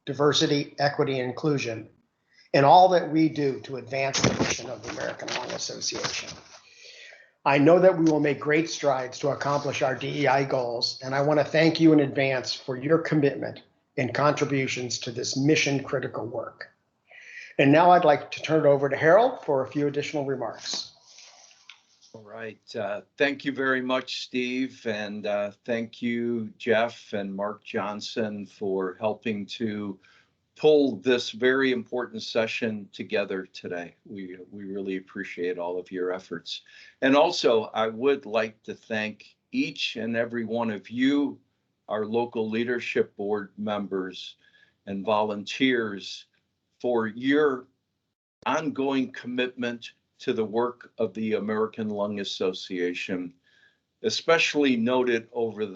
diversity, equity, and inclusion in all that we do to advance the mission of the American Lung Association. I know that we will make great strides to accomplish our DEI goals, and I want to thank you in advance for your commitment and contributions to this mission-critical work. And now I'd like to turn it over to Harold for a few additional remarks. All right. Thank you very much, Steve. And thank you, Jeff and Mark Johnson, for helping to pull this very important session together today. We really appreciate all of your efforts. And also, I would like to thank each and every one of you, our local leadership board members and volunteers, for your ongoing commitment to the work of the American Lung Association, especially noted over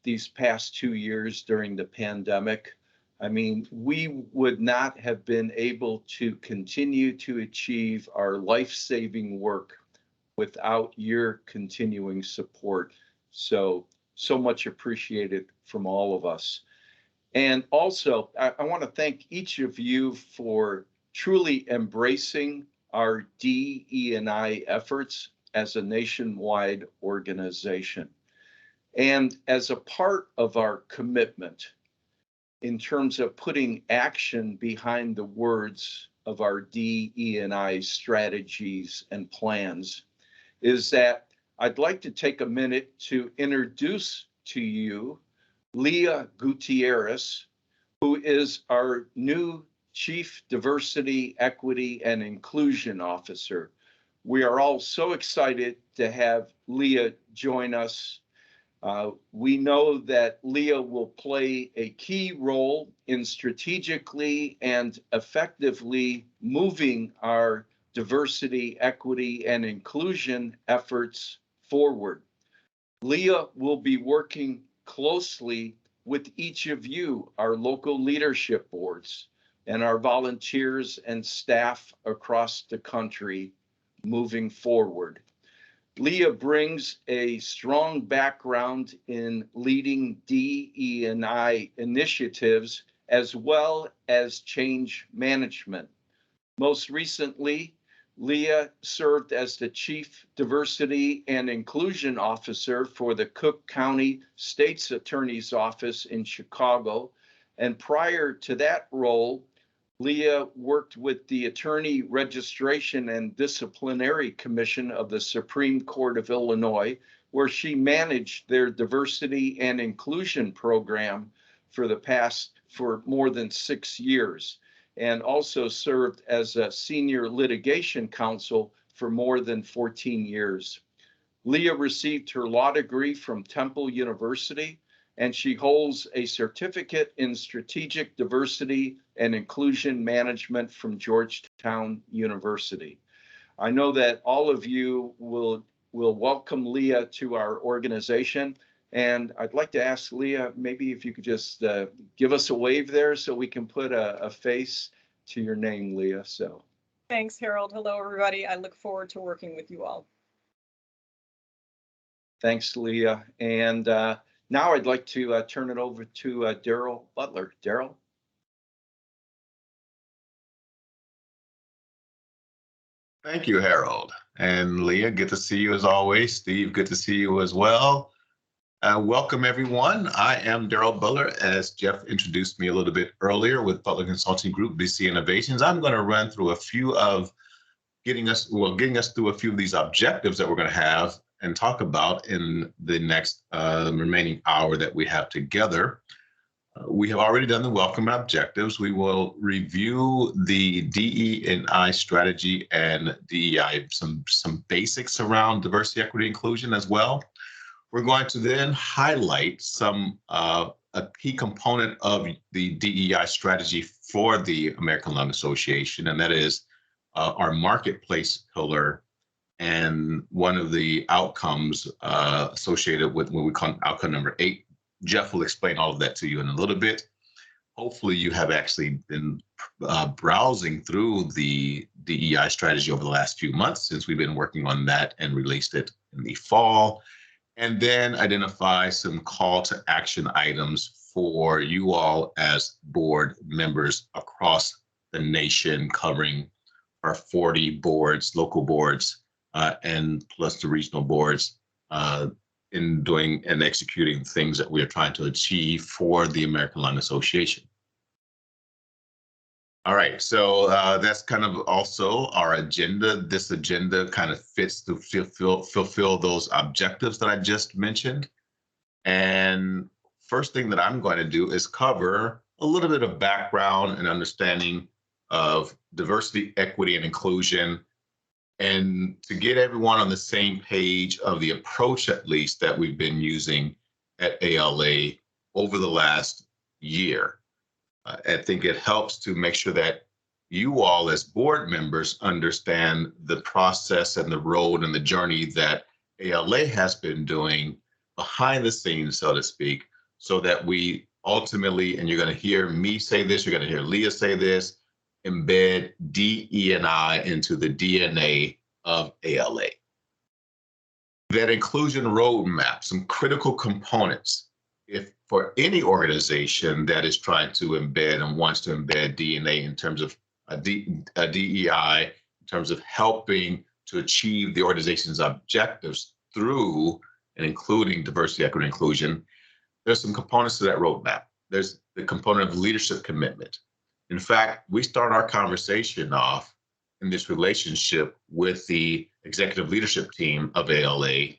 these past 2 years during the pandemic. I mean, we would not have been able to continue to achieve our life-saving work without your continuing support. So much appreciated from all of us. And also, I want to thank each of you for truly embracing our DE&I efforts as a nationwide organization. And as a part of our commitment in terms of putting action behind the words of our DE&I strategies and plans, is that I'd like to take a minute to introduce to you Leah Gutierrez, who is our new Chief Diversity, Equity, and Inclusion Officer. We are all so excited to have Leah join us. We know that Leah will play a key role in strategically and effectively moving our diversity, equity, and inclusion efforts forward. Leah will be working closely with each of you, our local leadership boards, and our volunteers and staff across the country moving forward. Leah brings a strong background in leading DE&I initiatives as well as change management. Most recently, Leah served as the Chief Diversity and Inclusion Officer for the Cook County State's Attorney's Office in Chicago. And prior to that role, Leah worked with the Attorney Registration and Disciplinary Commission of the Supreme Court of Illinois, where she managed their diversity and inclusion program for more than 6 years, and also served as a senior litigation counsel for more than 14 years. Leah received her law degree from Temple University, and she holds a certificate in strategic diversity and inclusion management from Georgetown University. I know that all of you will welcome Leah to our organization. And I'd like to ask Leah, maybe if you could just give us a wave there so we can put a face to your name, Leah. So. Thanks, Harold. Hello, everybody. I look forward to working with you all. Thanks, Leah. And now I'd like to turn it over to Daryl Butler. Daryl. Thank you, Harold. And Leah, good to see you as always. Steve, good to see you as well. Welcome, everyone. I am Daryl Butler, as Jeff introduced me a little bit earlier with Butler Consulting Group, BC Innovations. I'm going to run through a few of getting us through a few of these objectives that we're going to have and talk about in the next remaining hour that we have together. We have already done the welcome objectives. We will review the DE&I strategy and DEI, some basics around diversity, equity, inclusion as well. We're going to then highlight a key component of the DEI strategy for the American Lung Association, and that is our marketplace pillar and one of the outcomes associated with what we call outcome number 8. Jeff will explain all of that to you in a little bit. Hopefully you have actually been browsing through the DEI strategy over the last few months since we've been working on that and released it in the fall. And then identify some call to action items for you all as board members across the nation, covering our 40 boards, local boards, and plus the regional boards, in doing and executing things that we are trying to achieve for the American Lung Association. All right, so that's kind of also our agenda. This agenda kind of fits to fulfill those objectives that I just mentioned. And first thing that I'm going to do is cover a little bit of background and understanding of diversity, equity, and inclusion, and to get everyone on the same page of the approach, at least, that we've been using at ALA over the last year. I think it helps to make sure that you all as board members understand the process and the road and the journey that ALA has been doing behind the scenes, so to speak, so that we ultimately, and you're going to hear me say this, you're going to hear Leah say this, embed DE&I into the DNA of ALA. That inclusion roadmap, some critical components, if for any organization that is trying to embed and wants to embed DNA in terms of a DEI, in terms of helping to achieve the organization's objectives through and including diversity, equity, and inclusion, there's some components to that roadmap. There's the component of leadership commitment. In fact, we start our conversation off in this relationship with the executive leadership team of ALA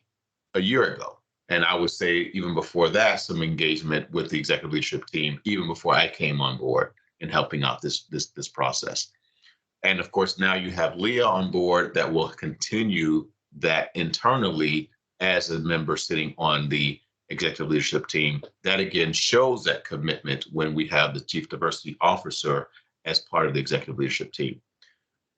a year ago. And I would say even before that, some engagement with the executive leadership team, even before I came on board in helping out this process. And of course, now you have Leah on board that will continue that internally as a member sitting on the executive leadership team. That again shows that commitment when we have the chief diversity officer as part of the executive leadership team.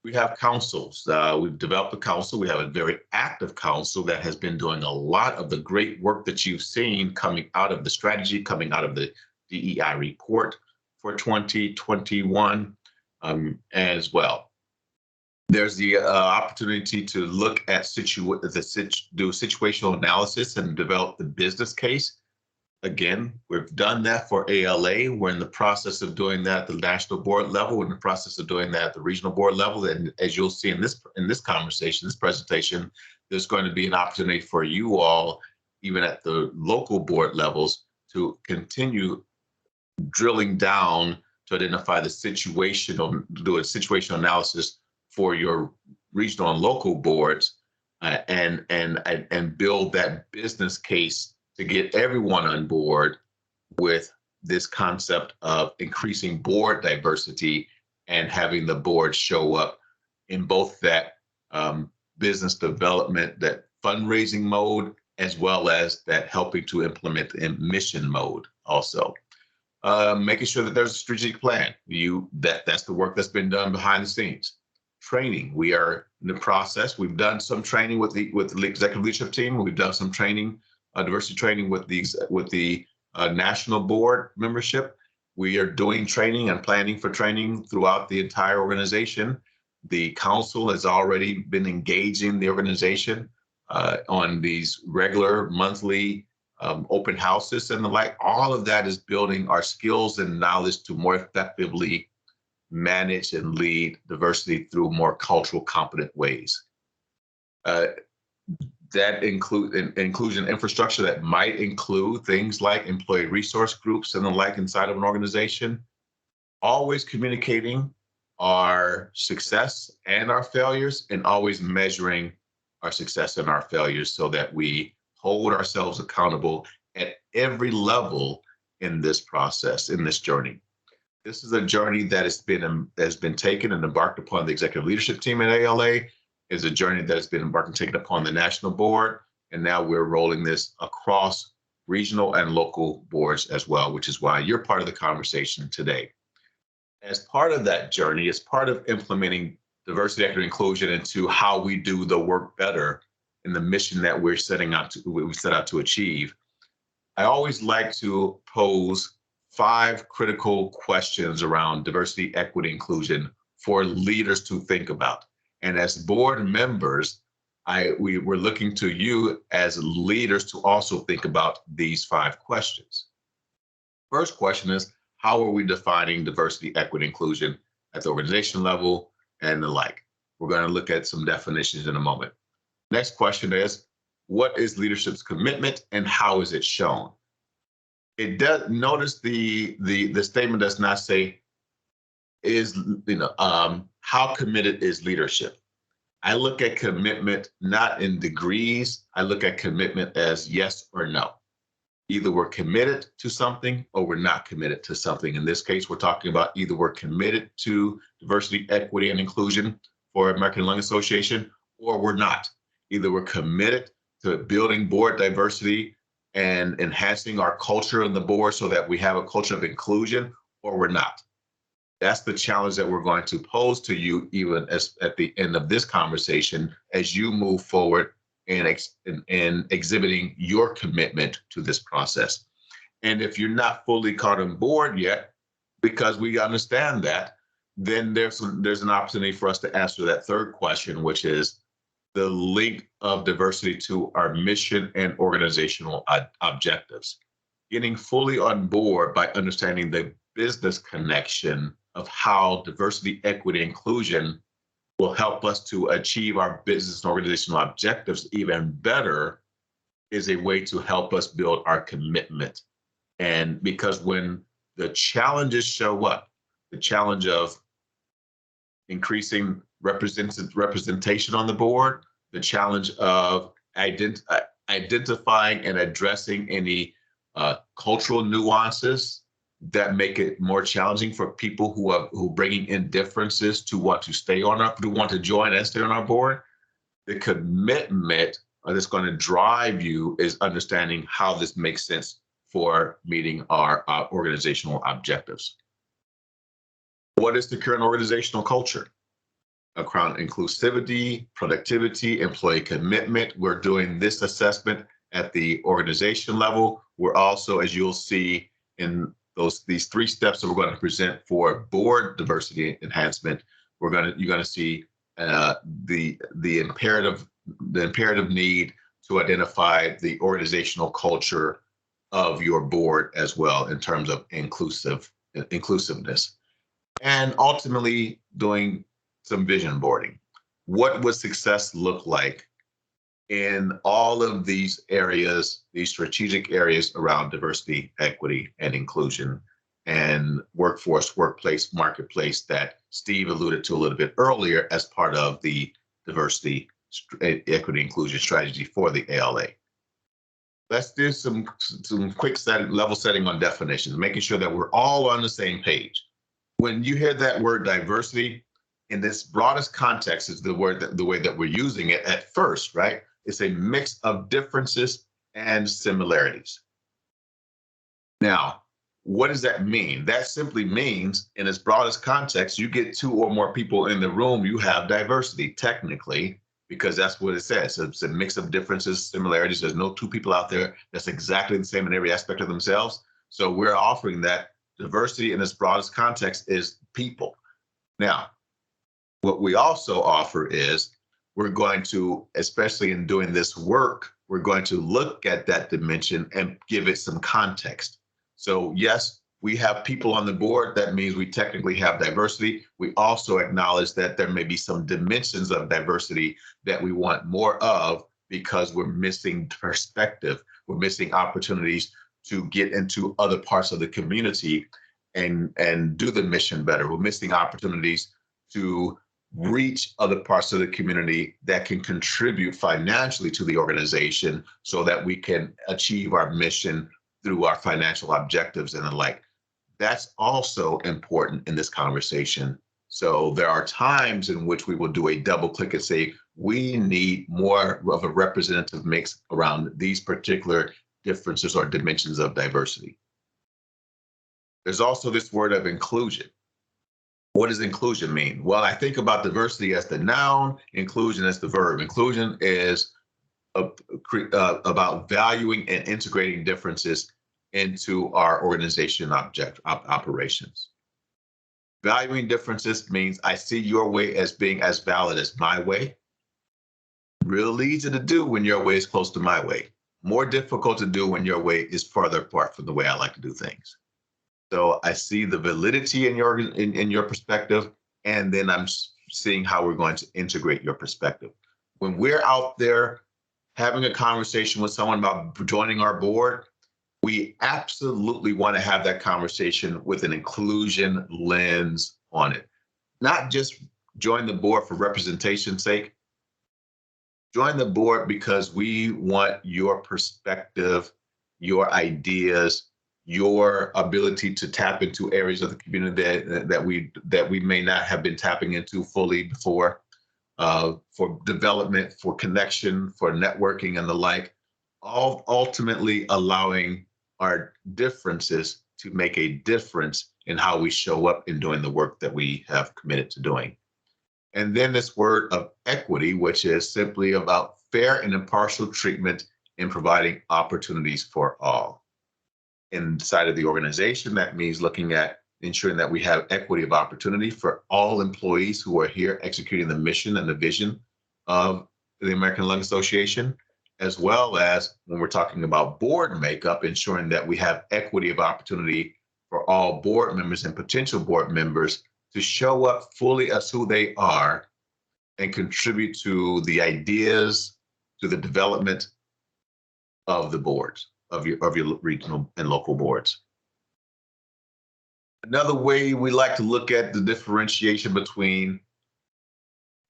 We have councils. We've developed a council. We have a very active council that has been doing a lot of the great work that you've seen coming out of the strategy, coming out of the DEI report for 2021 as well. There's the opportunity to look at do situational analysis and develop the business case. Again, we've done that for ALA. We're in the process of doing that at the national board level. We're in the process of doing that at the regional board level. And as you'll see in this conversation, this presentation, there's going to be an opportunity for you all, even at the local board levels, to continue drilling down to identify the do a situational analysis for your regional and local boards, and build that business case to get everyone on board with this concept of increasing board diversity and having the board show up in both that business development, that fundraising mode, as well as that helping to implement in mission mode also. Making sure that there's a strategic plan. That's the work that's been done behind the scenes. Training, we are in the process. We've done some training with the executive leadership team. We've done some training, diversity training with the national board membership. We are doing training and planning for training throughout the entire organization. The council has already been engaging the organization on these regular monthly open houses and the like. All of that is building our skills and knowledge to more effectively manage and lead diversity through more cultural competent ways. That inclusion infrastructure that might include things like employee resource groups and the like inside of an organization. Always communicating our success and our failures, and always measuring our success and our failures so that we hold ourselves accountable at every level in this process, in this journey. This is a journey that has been taken and embarked upon the executive leadership team at ALA. Is a journey that has been embarked and taken upon the national board, and now we're rolling this across regional and local boards as well, which is why you're part of the conversation today. As part of that journey, as part of implementing diversity, equity, and inclusion into how we do the work better in the mission that we set out to achieve, I always like to pose 5 critical questions around diversity, equity, inclusion for leaders to think about. And as board members, we're looking to you as leaders to also think about these 5 questions. first question is, how are we defining diversity, equity, inclusion at the organization level and the like? We're going to look at some definitions in a moment. Next question is, what is leadership's commitment and how is it shown? It does, notice the statement does not say how committed is leadership. I look at commitment not in degrees. I look at commitment as yes or no. Either we're committed to something or we're not committed to something. In this case, we're talking about either we're committed to diversity, equity, and inclusion for American Lung Association, or we're not. Either we're committed to building board diversity and enhancing our culture on the board so that we have a culture of inclusion, or we're not. That's the challenge that we're going to pose to you, even as at the end of this conversation, as you move forward in exhibiting your commitment to this process. And if you're not fully caught on board yet, because we understand that, then there's an opportunity for us to answer that third question, which is the link of diversity to our mission and organizational objectives. Getting fully on board by understanding the business connection of how diversity, equity, inclusion will help us to achieve our business and organizational objectives even better is a way to help us build our commitment. And because when the challenges show up, the challenge of increasing representation on the board, the challenge of identifying and addressing any cultural nuances that make it more challenging for people who bringing in differences to want to stay on our, who want to join and stay on our board. The commitment that's going to drive you is understanding how this makes sense for meeting our organizational objectives. What is the current organizational culture? Around inclusivity, productivity, employee commitment. We're doing this assessment at the organization level. We're also, as you'll see in these 3 steps that we're going to present for board diversity enhancement, you're going to see the imperative need to identify the organizational culture of your board as well in terms of inclusiveness, and ultimately doing some vision boarding. What would success look like in all of these areas, these strategic areas around diversity, equity, and inclusion, and workforce, workplace, marketplace that Steve alluded to a little bit earlier as part of the diversity, equity, inclusion strategy for the ALA. Let's do some quick level setting on definitions, making sure that we're all on the same page. When you hear that word diversity, in this broadest context is the way that we're using it at first, right? It's a mix of differences and similarities. Now, what does that mean? That simply means in its broadest context, you get 2 or more people in the room, you have diversity technically, because that's what it says. It's a mix of differences, similarities. There's no 2 people out there that's exactly the same in every aspect of themselves. So we're offering that diversity in its broadest context is people. Now, what we also offer is we're going to, especially in doing this work, we're going to look at that dimension and give it some context. So yes, we have people on the board. That means we technically have diversity. We also acknowledge that there may be some dimensions of diversity that we want more of because we're missing perspective. We're missing opportunities to get into other parts of the community and do the mission better. We're missing opportunities to reach other parts of the community that can contribute financially to the organization so that we can achieve our mission through our financial objectives and the like. That's also important in this conversation. So there are times in which we will do a double click and say, we need more of a representative mix around these particular differences or dimensions of diversity. There's also this word of inclusion. What does inclusion mean? Well, I think about diversity as the noun, inclusion as the verb. Inclusion is about valuing and integrating differences into our organization operations. Valuing differences means I see your way as being as valid as my way. Real easy to do when your way is close to my way. More difficult to do when your way is farther apart from the way I like to do things. So I see the validity in your perspective, and then I'm seeing how we're going to integrate your perspective. When we're out there having a conversation with someone about joining our board, we absolutely want to have that conversation with an inclusion lens on it. Not just join the board for representation's sake. Join the board because we want your perspective, your ideas, your ability to tap into areas of the community that we may not have been tapping into fully before, for development, for connection, for networking and the like, all ultimately allowing our differences to make a difference in how we show up in doing the work that we have committed to doing. And then this word of equity, which is simply about fair and impartial treatment in providing opportunities for all. Inside of the organization, that means looking at ensuring that we have equity of opportunity for all employees who are here executing the mission and the vision of the American Lung Association, as well as when we're talking about board makeup, ensuring that we have equity of opportunity for all board members and potential board members to show up fully as who they are and contribute to the ideas, to the development of the boards, of your regional and local boards. Another way we like to look at the differentiation between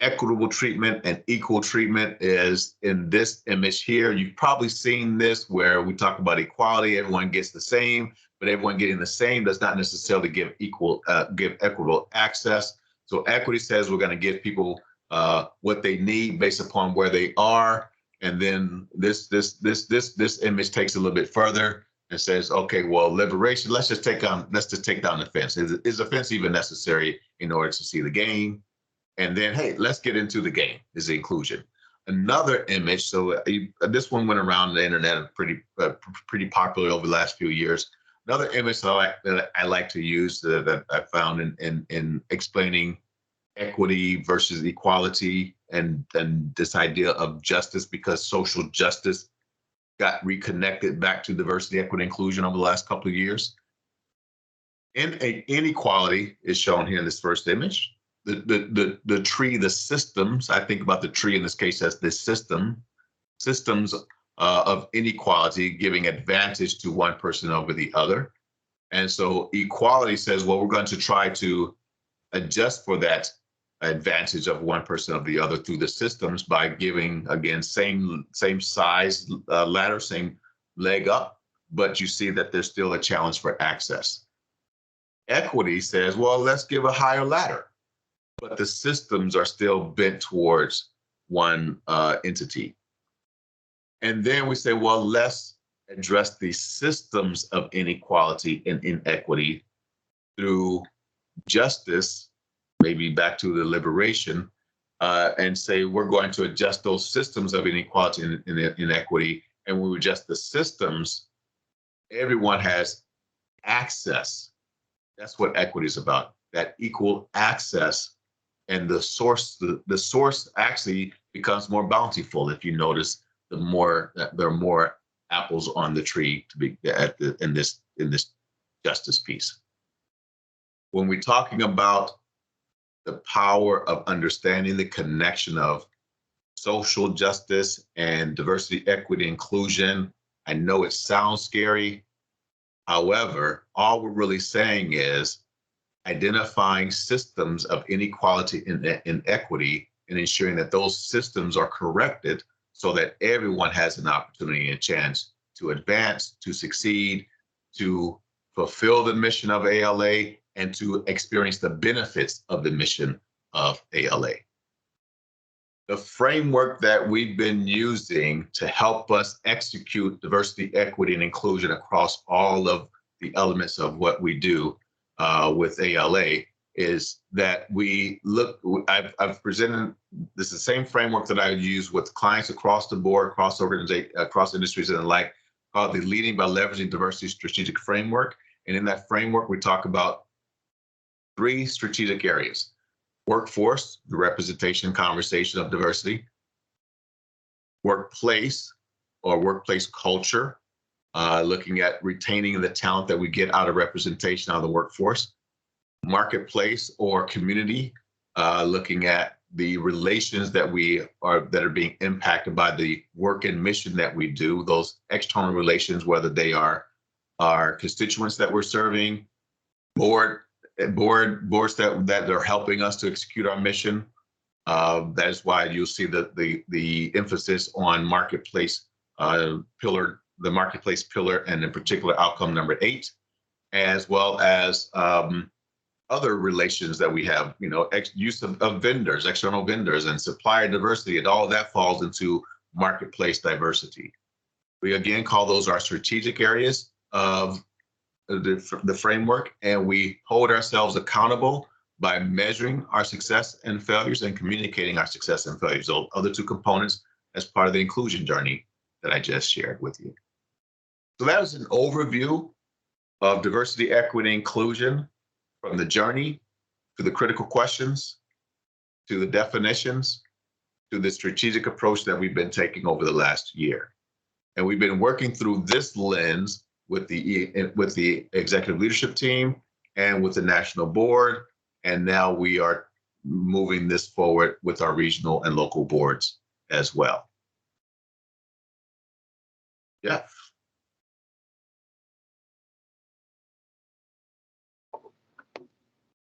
equitable treatment and equal treatment is in this image here. You've probably seen this where we talk about equality, everyone gets the same, but everyone getting the same does not necessarily give equitable access. So equity says we're going to give people what they need based upon where they are. And then this image takes a little bit further and says, okay, well, liberation, let's just take down the fence. Is a fence even necessary in order to see the game? And then, hey, let's get into the game, is the inclusion. Another image, so this one went around the internet, pretty popular over the last few years. Another image that I like to use that I found in explaining equity versus equality and this idea of justice, because social justice got reconnected back to diversity, equity, inclusion over the last couple of years. Inequality is shown here in this first image. The tree, the systems, I think about the tree in this case as the systems of inequality giving advantage to one person over the other. And so equality says, well, we're going to try to adjust for that advantage of one person over the other through the systems by giving, again, same size ladder, same leg up, but you see that there's still a challenge for access. Equity says, well, let's give a higher ladder, but the systems are still bent towards one entity. And then we say, well, let's address the systems of inequality and inequity through justice, maybe back to the liberation, and say we're going to adjust those systems of inequality and inequity. And when we adjust the systems, everyone has access. That's what equity is about, that equal access. And the source actually becomes more bountiful. If you notice, there are more apples on the tree to be in this justice piece. When we're talking about the power of understanding the connection of social justice and diversity, equity, inclusion, I know it sounds scary. However, all we're really saying is identifying systems of inequality and inequity and ensuring that those systems are corrected so that everyone has an opportunity and a chance to advance, to succeed, to fulfill the mission of ALA, and to experience the benefits of the mission of ALA. The framework that we've been using to help us execute diversity, equity, and inclusion across all of the elements of what we do with ALA is that I've presented this is the same framework that I use with clients across the board, across organizations, across industries and the like, called the Leading by Leveraging Diversity Strategic Framework. And in that framework, we talk about 3 strategic areas: workforce, the representation and conversation of diversity; workplace or workplace culture, looking at retaining the talent that we get out of representation out of the workforce, marketplace or community, looking at the relations that are being impacted by the work and mission that we do, those external relations, whether they are our constituents that we're serving, boards that are helping us to execute our mission. That is why you'll see the emphasis on marketplace pillar, the marketplace pillar, and in particular outcome number 8, as well as other relations that we have, use of vendors, external vendors, and supplier diversity, and all of that falls into marketplace diversity. We again call those our strategic areas of the framework, and we hold ourselves accountable by measuring our success and failures and communicating our success and failures. Those other 2 components as part of the inclusion journey that I just shared with you. So that was an overview of diversity, equity, inclusion, from the journey to the critical questions, to the definitions, to the strategic approach that we've been taking over the last year. And we've been working through this lens with the executive leadership team and with the national board. And now we are moving this forward with our regional and local boards as well. Yeah.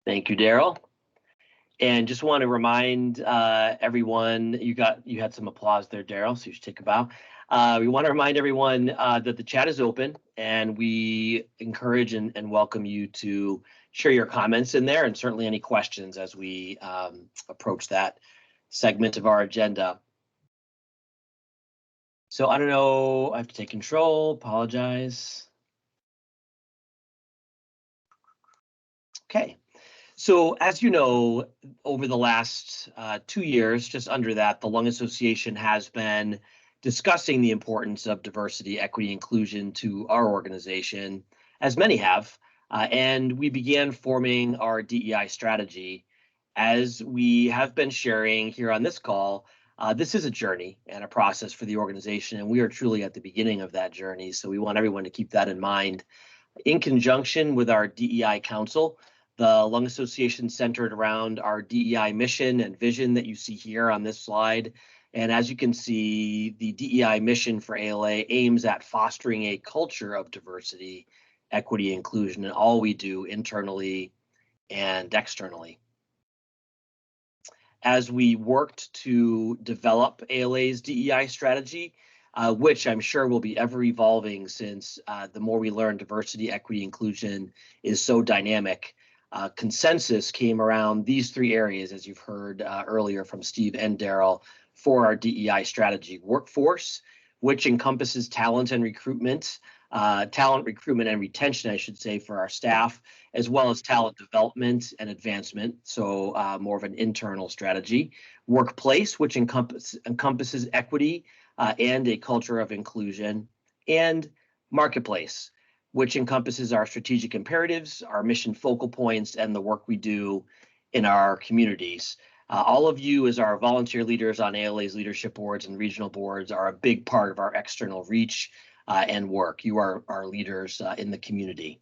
Thank you, Daryl. And just want to remind everyone, you had some applause there, Daryl, so you should take a bow. We want to remind everyone that the chat is open, and we encourage and welcome you to share your comments in there, and certainly any questions as we approach that segment of our agenda. So I don't know, I have to take control, apologize. Okay. So as you know, over the last 2 years, just under that, the Lung Association has been discussing the importance of diversity, equity, inclusion to our organization, as many have, and we began forming our DEI strategy. As we have been sharing here on this call, this is a journey and a process for the organization, and we are truly at the beginning of that journey, so we want everyone to keep that in mind. In conjunction with our DEI Council, the Lung Association centered around our DEI mission and vision that you see here on this slide. And as you can see, the DEI mission for ALA aims at fostering a culture of diversity, equity, inclusion in all we do internally and externally. As we worked to develop ALA's DEI strategy, which I'm sure will be ever evolving since the more we learn, diversity, equity, inclusion is so dynamic. Consensus came around these 3 areas, as you've heard earlier from Steve and Daryl, for our DEI strategy. Workforce, which encompasses talent and recruitment and retention, I should say, for our staff, as well as talent development and advancement, so more of an internal strategy. Workplace, which encompasses equity and a culture of inclusion. And marketplace, which encompasses our strategic imperatives, our mission focal points, and the work we do in our communities. All of you, as our volunteer leaders on ALA's leadership boards and regional boards, are a big part of our external reach and work. You are our leaders in the community.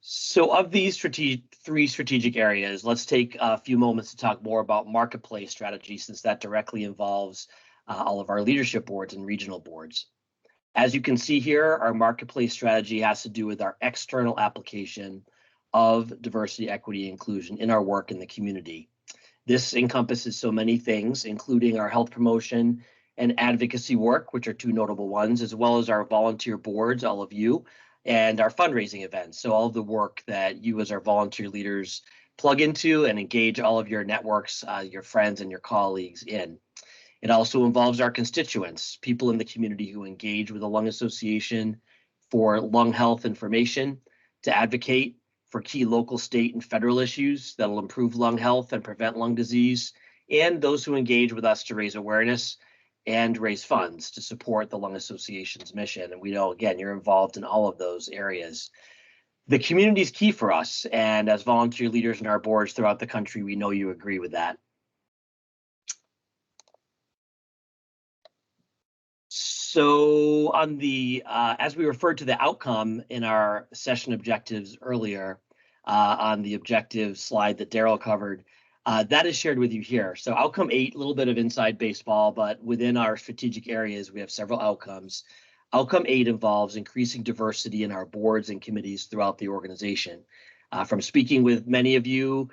So of these 3 strategic areas, let's take a few moments to talk more about marketplace strategy, since that directly involves all of our leadership boards and regional boards. As you can see here, our marketplace strategy has to do with our external application of diversity, equity, inclusion in our work in the community. This encompasses so many things, including our health promotion and advocacy work, which are 2 notable ones, as well as our volunteer boards, all of you, and our fundraising events. So all of the work that you as our volunteer leaders plug into and engage all of your networks, your friends and your colleagues in. It also involves our constituents, people in the community who engage with the Lung Association for lung health information, to advocate for key local, state, and federal issues that will improve lung health and prevent lung disease, and those who engage with us to raise awareness and raise funds to support the Lung Association's mission. And we know, again, you're involved in all of those areas. The community is key for us, and as volunteer leaders in our boards throughout the country, we know you agree with that. So on the, as we referred to the outcome in our session objectives earlier, on the objective slide that Daryl covered, that is shared with you here. So outcome 8, a little bit of inside baseball, but within our strategic areas, we have several outcomes. Outcome 8 involves increasing diversity in our boards and committees throughout the organization. From speaking with many of you,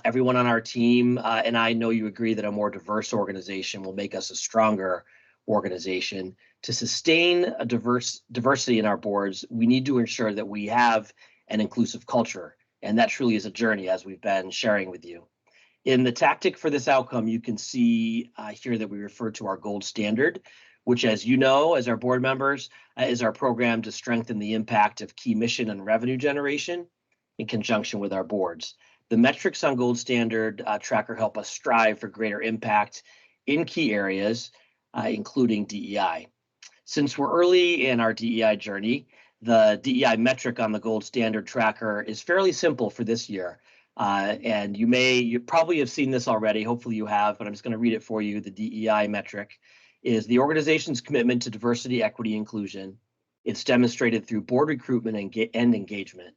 everyone on our team, and I know you agree that a more diverse organization will make us a stronger organization. To sustain a diversity in our boards, we need to ensure that we have an inclusive culture. And that truly is a journey, as we've been sharing with you. In the tactic for this outcome, you can see here that we refer to our gold standard, which, as you know, as our board members, is our program to strengthen the impact of key mission and revenue generation in conjunction with our boards. The metrics on gold standard tracker help us strive for greater impact in key areas, including DEI. Since we're early in our DEI journey, the DEI metric on the gold standard tracker is fairly simple for this year. And you probably have seen this already. Hopefully you have, but I'm just going to read it for you. The DEI metric is the organization's commitment to diversity, equity, inclusion. It's demonstrated through board recruitment and engagement,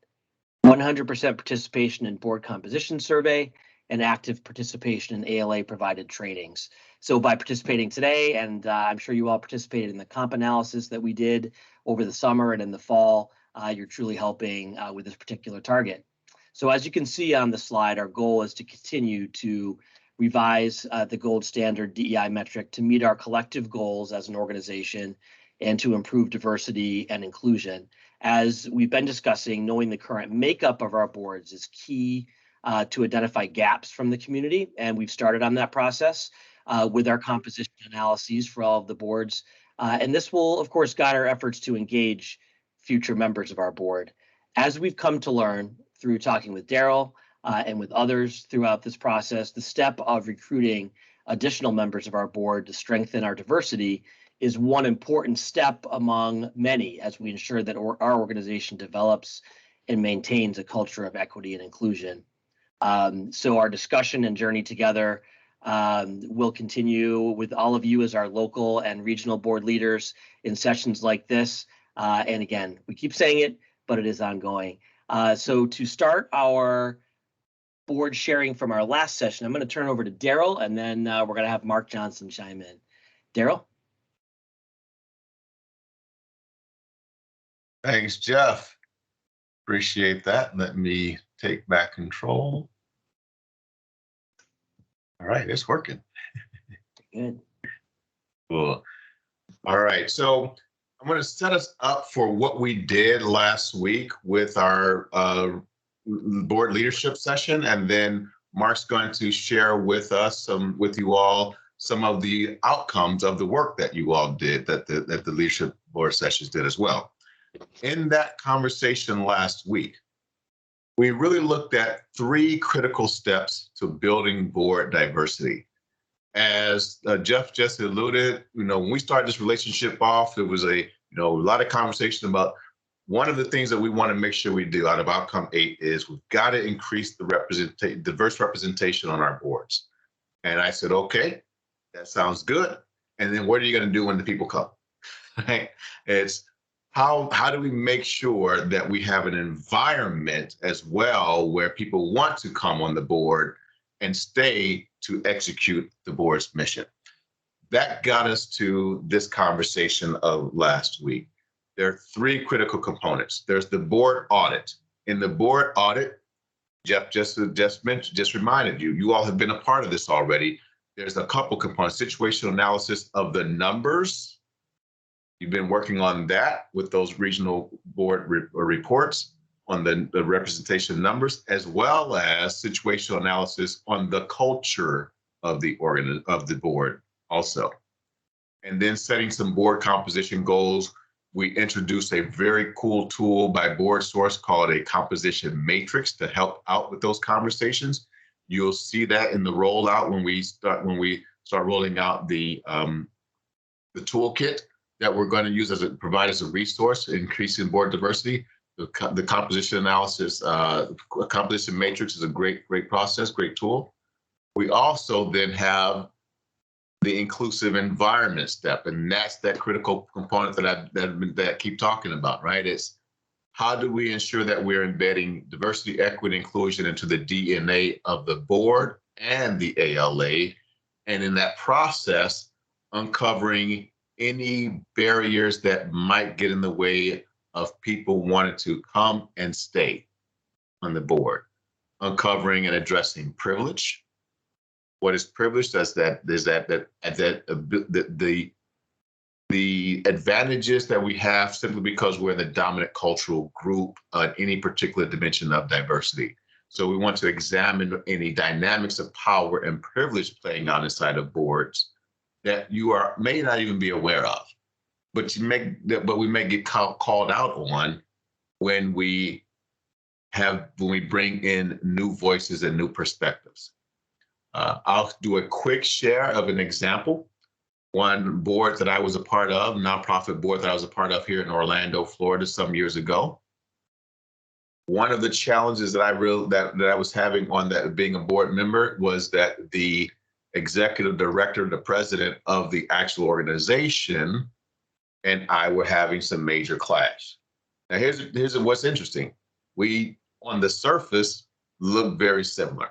100% participation in board composition survey, and active participation in ALA provided trainings. So by participating today, and I'm sure you all participated in the comp analysis that we did over the summer and in the fall, you're truly helping with this particular target. So as you can see on the slide, our goal is to continue to revise the gold standard DEI metric to meet our collective goals as an organization and to improve diversity and inclusion. As we've been discussing, knowing the current makeup of our boards is key to identify gaps from the community, and we've started on that process with our composition analyses for all of the boards. And this will, of course, guide our efforts to engage future members of our board. As we've come to learn through talking with Daryl and with others throughout this process, the step of recruiting additional members of our board to strengthen our diversity is one important step among many as we ensure that our organization develops and maintains a culture of equity and inclusion. So our discussion and journey together will continue with all of you as our local and regional board leaders in sessions like this. And again, we keep saying it, but it is ongoing. So to start our board sharing from our last session, I'm going to turn over to Daryl, and then we're going to have Mark Johnson chime in. Daryl? Thanks, Jeff. Appreciate that. Let me take back control. All right, it's working. Good. Cool. All right, so I'm going to set us up for what we did last week with our board leadership session, and then Mark's going to share with us with you all some of the outcomes of the work that you all did, that the leadership board sessions did as well. In that conversation last week, we really looked at 3 critical steps to building board diversity. As Jeff just alluded, when we started this relationship off, there was a lot of conversation about one of the things that we want to make sure we do out of outcome 8 is we've got to increase the diverse representation on our boards. And I said, okay, that sounds good. And then what are you going to do when the people come? Right? It's how do we make sure that we have an environment as well where people want to come on the board and stay to execute the board's mission? That got us to this conversation of last week. There are 3 critical components. There's the board audit. In the board audit, Jeff just reminded you all have been a part of this already. There's a couple components: situational analysis of the numbers. You've been working on that with those regional board reports on the representation numbers, as well as situational analysis on the culture of the board also. And then setting some board composition goals. We introduced a very cool tool by Board Source called a composition matrix to help out with those conversations. You'll see that in the rollout when we start rolling out the toolkit that we're going to use provide as a resource, increasing board diversity. The composition analysis, composition matrix is a great process, great tool. We also then have the inclusive environment step, and that's that critical component that I keep talking about, right? It's how do we ensure that we're embedding diversity, equity, inclusion into the DNA of the board and the ALA, and in that process, uncovering any barriers that might get in the way of people wanting to come and stay on the board, uncovering and addressing privilege. What is privilege? The advantages that we have simply because we're in the dominant cultural group on any particular dimension of diversity. So we want to examine any dynamics of power and privilege playing out inside of boards that you may not even be aware of, but we may get called out on when we bring in new voices and new perspectives. I'll do a quick share of an example. One board that I was a part of, nonprofit board that I was a part of here in Orlando, Florida, some years ago. One of the challenges that I was having on that being a board member was that the executive director, the president of the actual organization, and I were having some major clash. Now here's what's interesting. We, on the surface, look very similar.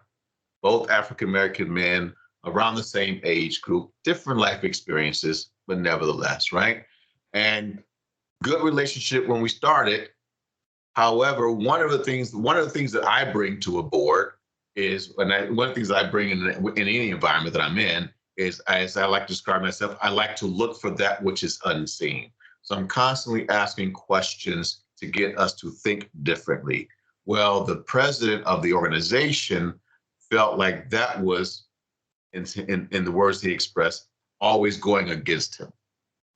Both African-American men, around the same age group, different life experiences, but nevertheless, right? And good relationship when we started. However, one of the things that I bring to a board is, one of the things that I bring in any environment that I'm in is, as I like to describe myself, I like to look for that which is unseen. So I'm constantly asking questions to get us to think differently. Well, the president of the organization felt like that was, in the words he expressed, always going against him.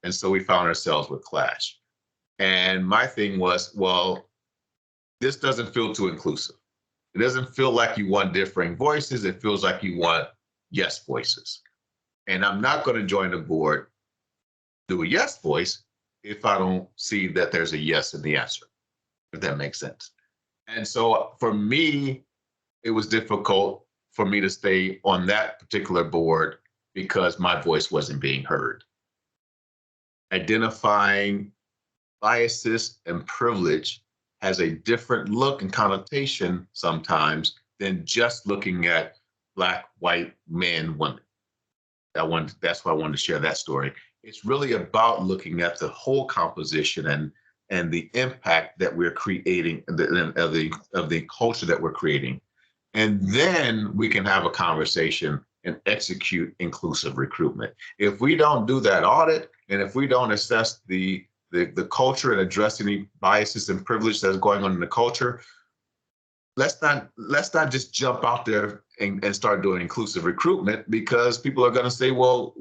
And so we found ourselves with clash. And my thing was, well, this doesn't feel too inclusive. It doesn't feel like you want differing voices. It feels like you want yes voices. And I'm not going to join the board, do a yes voice, if I don't see that there's a yes in the answer, if that makes sense. And so for me, it was difficult for me to stay on that particular board because my voice wasn't being heard. Identifying biases and privilege has a different look and connotation sometimes than just looking at Black, white, men, women. That's why I wanted to share that story. It's really about looking at the whole composition and the impact that we're creating, of the culture that we're creating. And then we can have a conversation and execute inclusive recruitment. If we don't do that audit, and if we don't assess the culture and address any biases and privilege that's going on in the culture, let's not just jump out there and start doing inclusive recruitment, because people are going to say, well,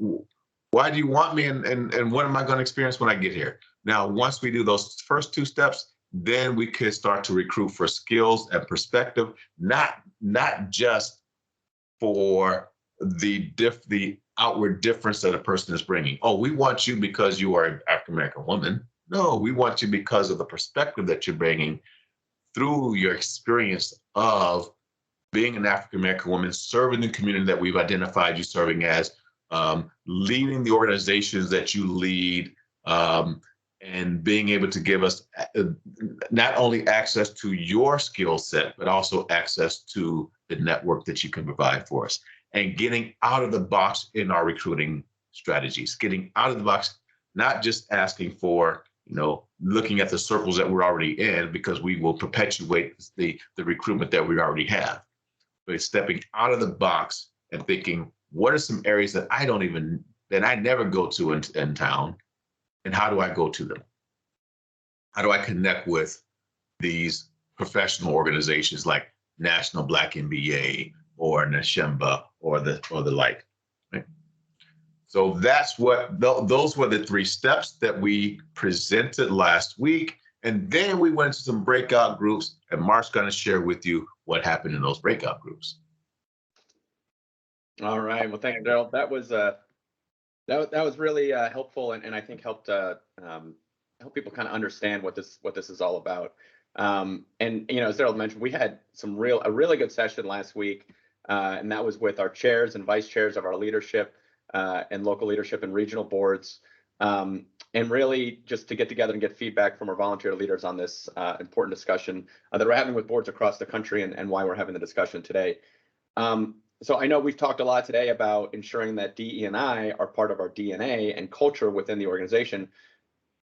why do you want me, and what am I going to experience when I get here? Now, once we do those first two steps, then we could start to recruit for skills and perspective, not just for the outward difference that a person is bringing. Oh, we want you because you are an African-American woman. No, we want you because of the perspective that you're bringing through your experience of being an African-American woman, serving the community that we've identified you serving as, leading the organizations that you lead, and being able to give us not only access to your skill set, but also access to the network that you can provide for us. And getting out of the box in our recruiting strategies, getting out of the box, not just asking for, looking at the circles that we're already in, because we will perpetuate the recruitment that we already have. But it's stepping out of the box and thinking, what are some areas that I never go to in town? And how do I go to them? How do I connect with these professional organizations like National Black MBA or NASHEMBA or the like? Right? So those were the 3 steps that we presented last week. And then we went to some breakout groups, and Mark's going to share with you what happened in those breakout groups. All right. Well, thank you, Daryl. That was really helpful, and I think helped help people kind of understand what this is all about. And as Daryl mentioned, we had a really good session last week, and that was with our chairs and vice chairs of our leadership. and local leadership and regional boards, and really just to get together and get feedback from our volunteer leaders on this important discussion that we're having with boards across the country, and why we're having the discussion today. So I know we've talked a lot today about ensuring that DE&I are part of our DNA and culture within the organization.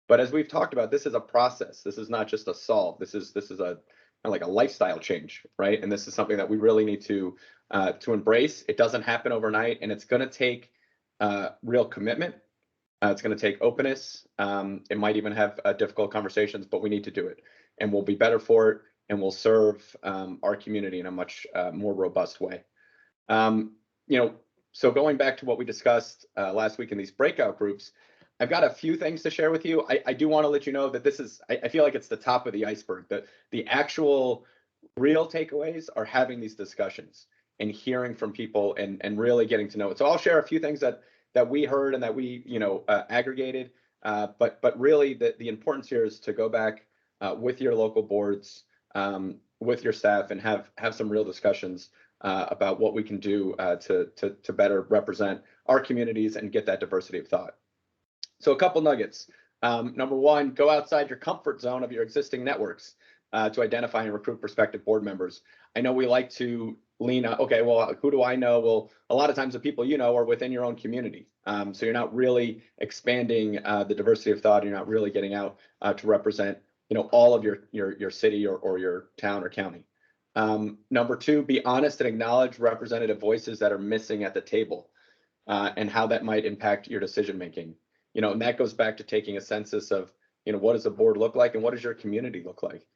But as we've talked about, this is a process. This is not just a solve. This is a like a lifestyle change, right? And this is something that we really need to embrace. It doesn't happen overnight, and it's going to take real commitment. It's going to take openness. It might even have difficult conversations, but we need to do it, and we'll be better for it, and we'll serve our community in a much more robust way. So going back to what we discussed last week in these breakout groups, I've got a few things to share with you. I do want to let you know that this is, I feel like it's the top of the iceberg, that the actual real takeaways are having these discussions and hearing from people and really getting to know it. So I'll share a few things that we heard and that we, aggregated, but really the importance here is to go back with your local boards, with your staff, and have some real discussions about what we can do to better represent our communities and get that diversity of thought. So a couple nuggets. Number one, go outside your comfort zone of your existing networks to identify and recruit prospective board members. I know we like to lean on, okay, well, who do I know? Well, a lot of times the people you know are within your own community. So you're not really expanding the diversity of thought. You're not really getting out to represent, all of your city or your town or county. Number two, be honest and acknowledge representative voices that are missing at the table and how that might impact your decision making. And that goes back to taking a census of, what does a board look like and what does your community look like?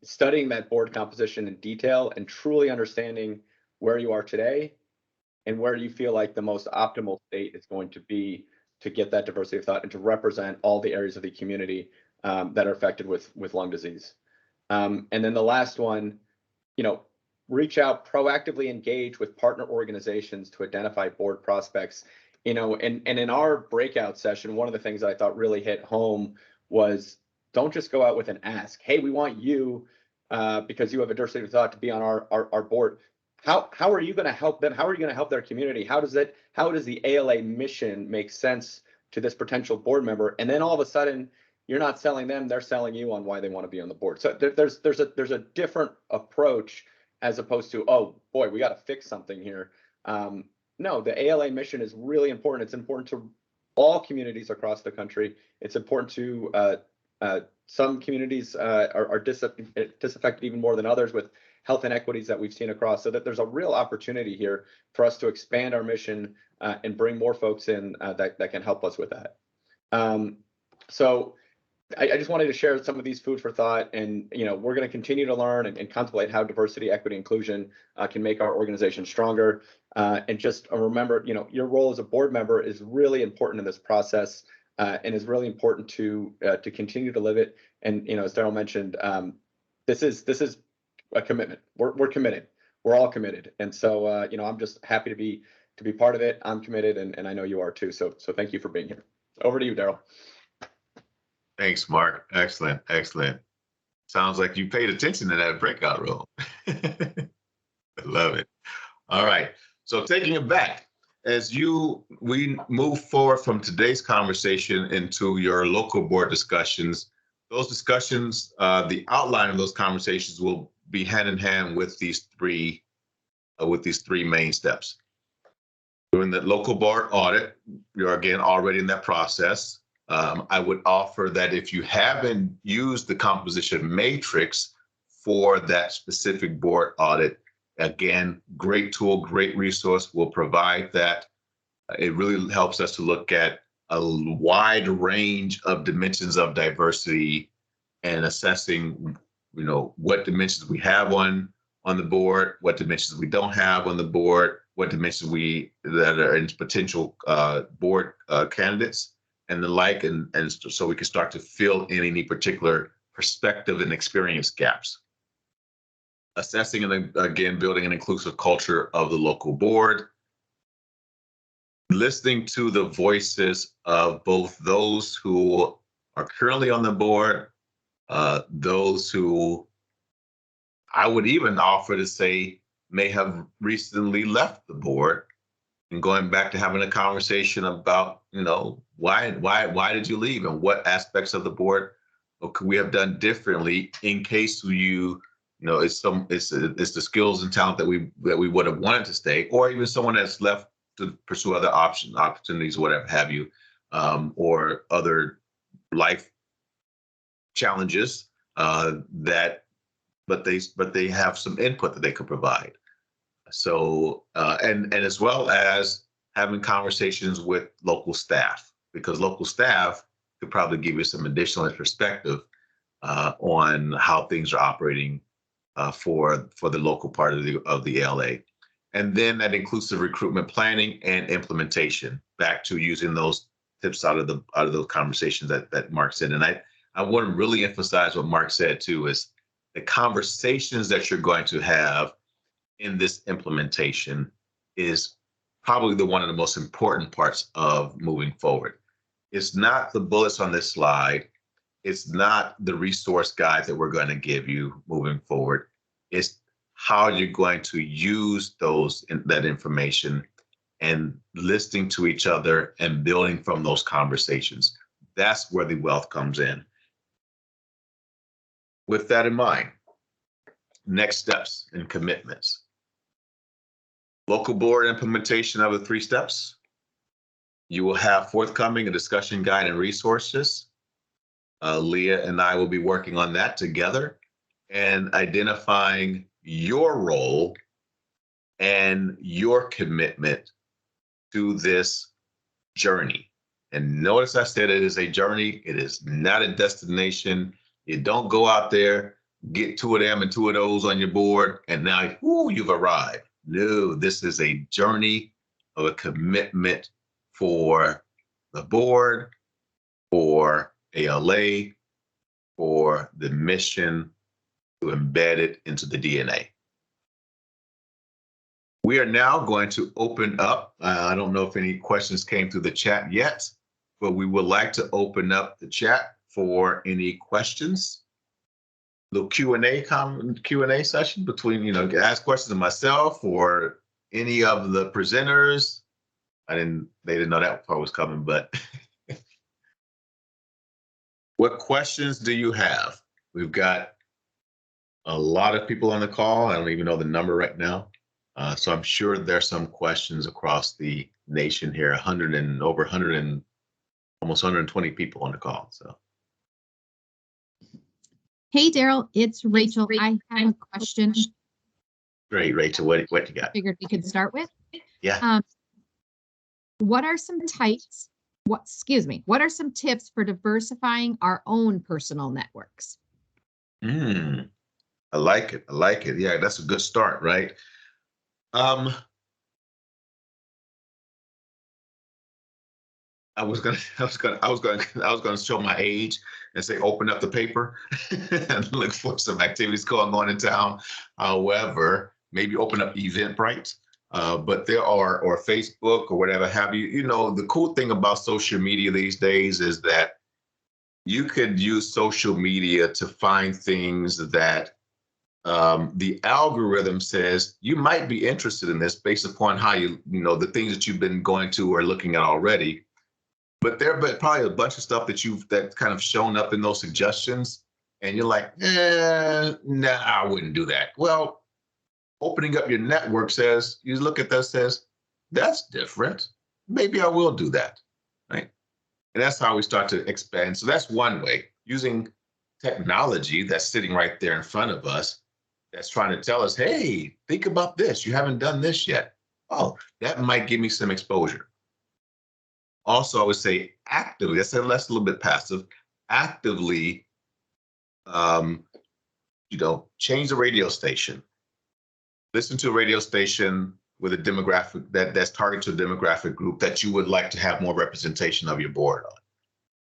Studying that board composition in detail and truly understanding where you are today and where you feel like the most optimal state is going to be to get that diversity of thought and to represent all the areas of the community that are affected with lung disease. And then the last one, reach out, proactively engage with partner organizations to identify board prospects. And in our breakout session, one of the things that I thought really hit home was don't just go out with an ask. Hey, we want you because you have a diversity of thought to be on our board. How are you going to help them? How are you going to help their community? How does the ALA mission make sense to this potential board member? And then all of a sudden, you're not selling them; they're selling you on why they want to be on the board. So there's a different approach as opposed to, oh boy, we got to fix something here. No, the ALA mission is really important. It's important to all communities across the country. It's important to some communities are disaffected even more than others with health inequities that we've seen across. So that there's a real opportunity here for us to expand our mission and bring more folks in that can help us with that. So I just wanted to share some of these food for thought, and we're going to continue to learn and contemplate how diversity, equity, inclusion can make our organization stronger. And just remember, your role as a board member is really important in this process, and is really important to continue to live it. And as Daryl mentioned, this is a commitment. We're committed. We're all committed. And so I'm just happy to be part of it. I'm committed, and I know you are too. So thank you for being here. Over to you, Daryl. Thanks, Mark. Excellent. Sounds like you paid attention to that breakout room. I love it. All right. So taking it back, as we move forward from today's conversation into your local board discussions, those discussions, the outline of those conversations will be hand in hand with these three main steps. During the local board audit, you're again already in that process. I would offer that if you haven't used the composition matrix for that specific board audit, again, great tool, great resource. We'll provide that. It really helps us to look at a wide range of dimensions of diversity and assessing, what dimensions we have on the board, what dimensions we don't have on the board, what dimensions that are in potential board candidates and the like, and so we can start to fill in any particular perspective and experience gaps. Assessing and again, building an inclusive culture of the local board. Listening to the voices of both those who are currently on the board, those who I would even offer to say may have recently left the board, and going back to having a conversation about, why did you leave and what aspects of the board could we have done differently in case it's the skills and talent that we would have wanted to stay, or even someone that's left to pursue other opportunities, whatever have you, or other life challenges but they have some input that they could provide. So and as well as having conversations with local staff, because local staff could probably give you some additional perspective on how things are operating for the local part of the LA. And then that inclusive recruitment planning and implementation, back to using those tips out of those conversations that Mark said. And I want to really emphasize what Mark said too, is the conversations that you're going to have in this implementation is probably one of the most important parts of moving forward. It's not the bullets on this slide. It's not the resource guide that we're going to give you moving forward. It's how you're going to use that information and listening to each other and building from those conversations. That's where the wealth comes in. With that in mind, next steps and commitments. Local board implementation of the 3 steps. You will have forthcoming a discussion guide and resources. Leah and I will be working on that together and identifying your role and your commitment to this journey. And notice I said it is a journey. It is not a destination. You don't go out there, get 2 of them and 2 of those on your board, and now you've arrived. No, this is a journey of a commitment for the board, for ALA, for the mission, to embed it into the DNA. We are now going to open up. I don't know if any questions came through the chat yet, but we would like to open up the chat for any questions. The Q&A session between, ask questions of myself or any of the presenters. They didn't know that part was coming, but what questions do you have? We've got a lot of people on the call. I don't even know the number right now. So I'm sure there's some questions across the nation here, almost 120 people on the call. So. Hey, Daryl, it's Rachel. I have a question. Great, Rachel. What you got? Figured we could start with. Yeah. What are some tips? What are some tips for diversifying our own personal networks? I like it. Yeah, that's a good start, right? I was gonna show my age and say open up the paper and look for some activities going on in town. However, maybe open up Eventbrite, but there are, or Facebook or whatever have you. The cool thing about social media these days is that you could use social media to find things that the algorithm says you might be interested in this based upon how the things that you've been going to or looking at already. But probably a bunch of stuff that kind of shown up in those suggestions, and you're like, nah, I wouldn't do that. Well, opening up your network says, you look at that, says, that's different. Maybe I will do that, right? And that's how we start to expand. So that's one way, using technology that's sitting right there in front of us, that's trying to tell us, hey, think about this. You haven't done this yet. Oh, that might give me some exposure. Also, I would say actively, that's a little bit passive, actively, change the radio station. Listen to a radio station with a demographic that's targeted to a demographic group that you would like to have more representation of your board on.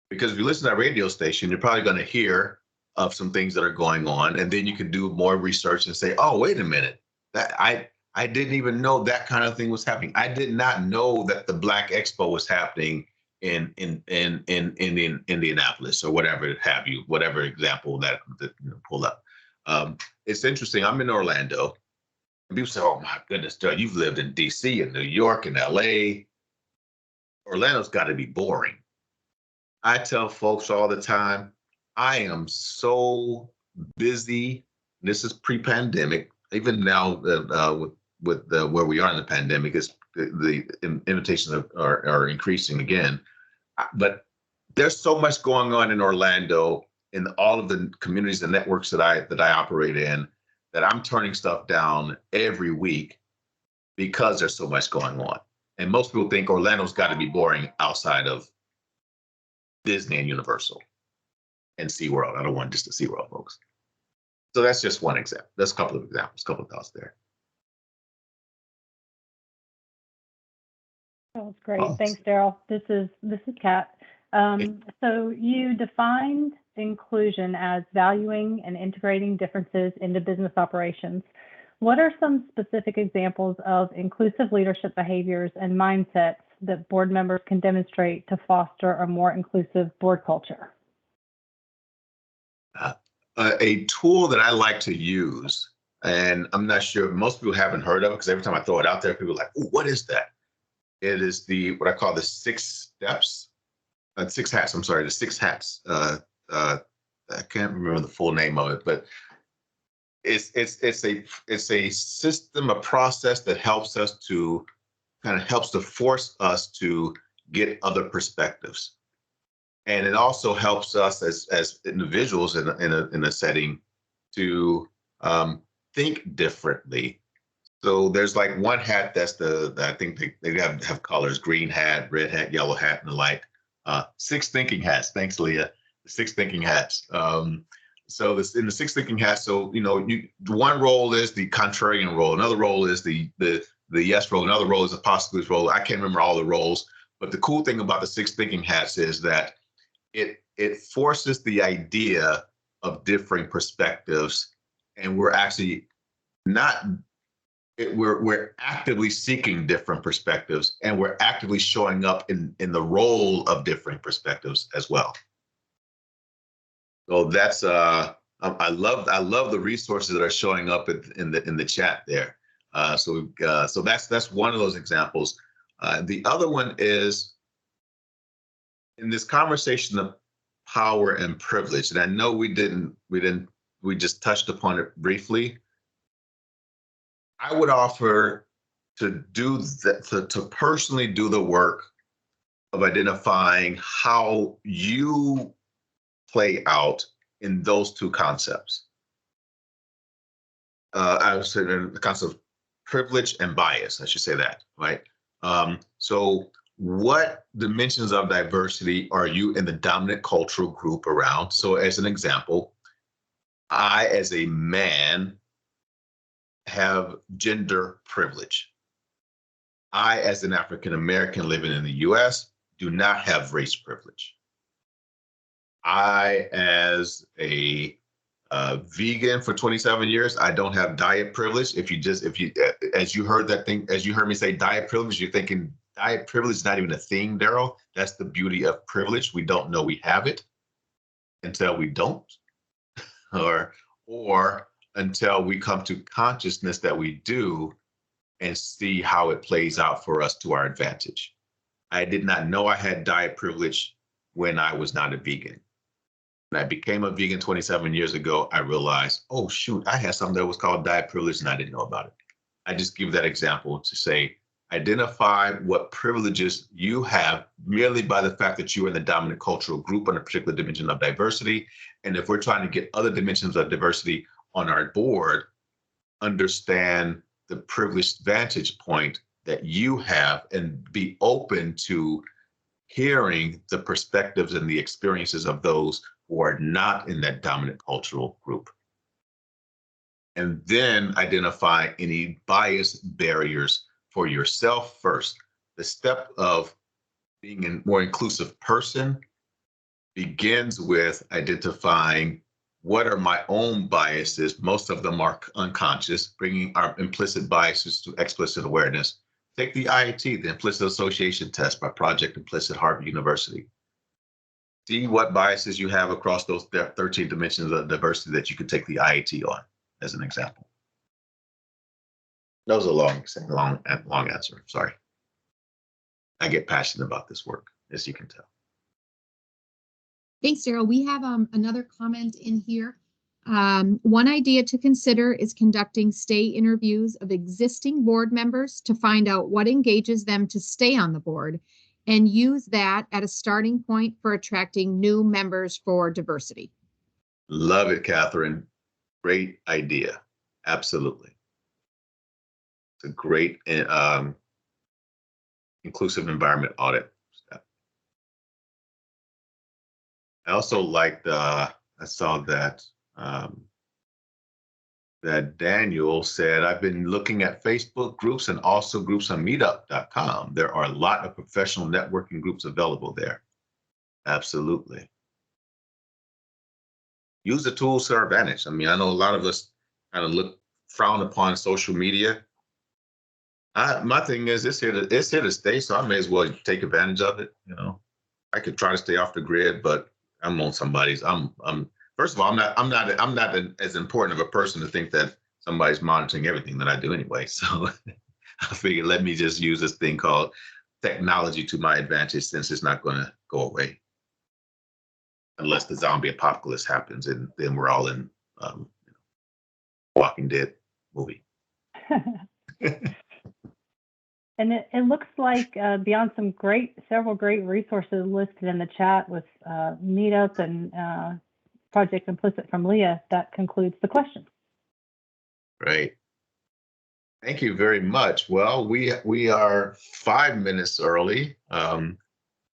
Because if you listen to that radio station, you're probably going to hear of some things that are going on, and then you can do more research and say, oh, wait a minute, that I didn't even know that kind of thing was happening. I did not know that the Black Expo was happening in Indianapolis or whatever have you, whatever example that pull up. It's interesting. I'm in Orlando, And people say, oh my goodness, Doug, you've lived in DC and New York and LA. Orlando's got to be boring. I tell folks all the time, I am so busy. This is pre-pandemic. Even now, with where we are in the pandemic, is the invitations are increasing again. But there's so much going on in Orlando, in all of the communities and networks that I operate in, that I'm turning stuff down every week because there's so much going on. And most people think Orlando's got to be boring outside of Disney and Universal and SeaWorld. I don't want just the SeaWorld, folks. So that's just one example. That's a couple of examples, a couple of thoughts there. That was great. Oh. Thanks, Daryl. This is Kat. So you defined inclusion as valuing and integrating differences into business operations. What are some specific examples of inclusive leadership behaviors and mindsets that board members can demonstrate to foster a more inclusive board culture? A tool that I like to use, and I'm not sure, most people haven't heard of it because every time I throw it out there, people are like, "Ooh, what is that?" It is what I call the 6 steps, 6 hats. I'm sorry, the 6 hats. I can't remember the full name of it, but it's a system, a process that helps us to force us to get other perspectives. And it also helps us as individuals in a setting to think differently. So there's like one hat that's I think they have colors: green hat, red hat, yellow hat, and the like. 6 thinking hats. Thanks, Leah. The 6 thinking hats. So this in the 6 thinking hats. So one role is the contrarian role. Another role is the yes role. Another role is the possibility role. I can't remember all the roles, but the cool thing about the 6 thinking hats is that it forces the idea of differing perspectives, and we're actually not. We're actively seeking different perspectives, and we're actively showing up in the role of differing perspectives as well. So that's I love the resources that are showing up in the chat there. So that's one of those examples. The other one is in this conversation of power and privilege, and I know we just touched upon it briefly. I would offer to do that, to personally do the work of identifying how you play out in those 2 concepts. I would say the concept of privilege and bias, I should say that, right? So what dimensions of diversity are you in the dominant cultural group around? So as an example, I, as a man, have gender privilege. I, as an African American living in the US, do not have race privilege. I, as a vegan for 27 years, I don't have diet privilege. As you heard me say diet privilege, you're thinking diet privilege is not even a thing, Daryl. That's the beauty of privilege. We don't know we have it until we don't, or until we come to consciousness that we do and see how it plays out for us to our advantage. I did not know I had diet privilege when I was not a vegan. When I became a vegan 27 years ago, I realized, oh shoot, I had something that was called diet privilege and I didn't know about it. I just give that example to say, identify what privileges you have merely by the fact that you are in the dominant cultural group on a particular dimension of diversity. And if we're trying to get other dimensions of diversity on our board, understand the privileged vantage point that you have and be open to hearing the perspectives and the experiences of those who are not in that dominant cultural group. And then identify any bias barriers for yourself first. The step of being a more inclusive person begins with identifying what are my own biases. Most of them are unconscious, bringing our implicit biases to explicit awareness. Take the IAT, the Implicit Association Test by Project Implicit, Harvard University. See what biases you have across those 13 dimensions of diversity that you could take the IAT on, as an example. That was a long answer. Sorry. I get passionate about this work, as you can tell. Thanks, Daryl. We have another comment in here. One idea to consider is conducting stay interviews of existing board members to find out what engages them to stay on the board and use that at a starting point for attracting new members for diversity. Love it, Catherine. Great idea. Absolutely. It's a great inclusive environment audit step. I also liked, I saw that that Daniel said, I've been looking at Facebook groups and also groups on meetup.com. There are a lot of professional networking groups available there. Absolutely. Use the tools to our advantage. I mean, I know a lot of us kind of frown upon social media. My thing is, it's here to stay, so I may as well take advantage of it. You know, I could try to stay off the grid, but I'm on somebody's. First of all, I'm not as important of a person to think that somebody's monitoring everything that I do anyway. So I figured, let me just use this thing called technology to my advantage, since it's not going to go away unless the zombie apocalypse happens, and then we're all in Walking Dead movie. And it looks like beyond several great resources listed in the chat with Meetup and Project Implicit from Leah, that concludes the question. Great. Thank you very much. Well, we are 5 minutes early.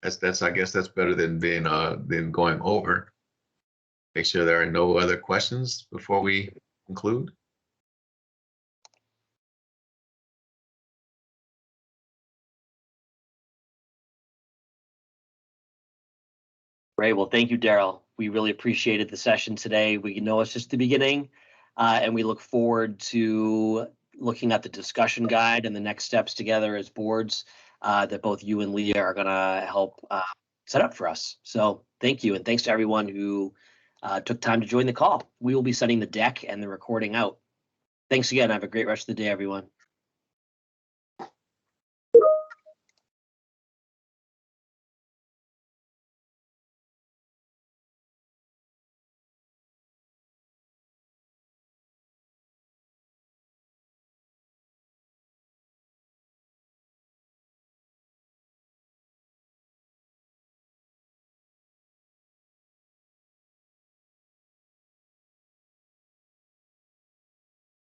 That's I guess that's better than going over. Make sure there are no other questions before we conclude. Great. Well, thank you, Daryl. We really appreciated the session today. We know it's just the beginning, and we look forward to looking at the discussion guide and the next steps together as boards that both you and Leah are going to help set up for us. So thank you, and thanks to everyone who took time to join the call. We will be sending the deck and the recording out. Thanks again. Have a great rest of the day, everyone.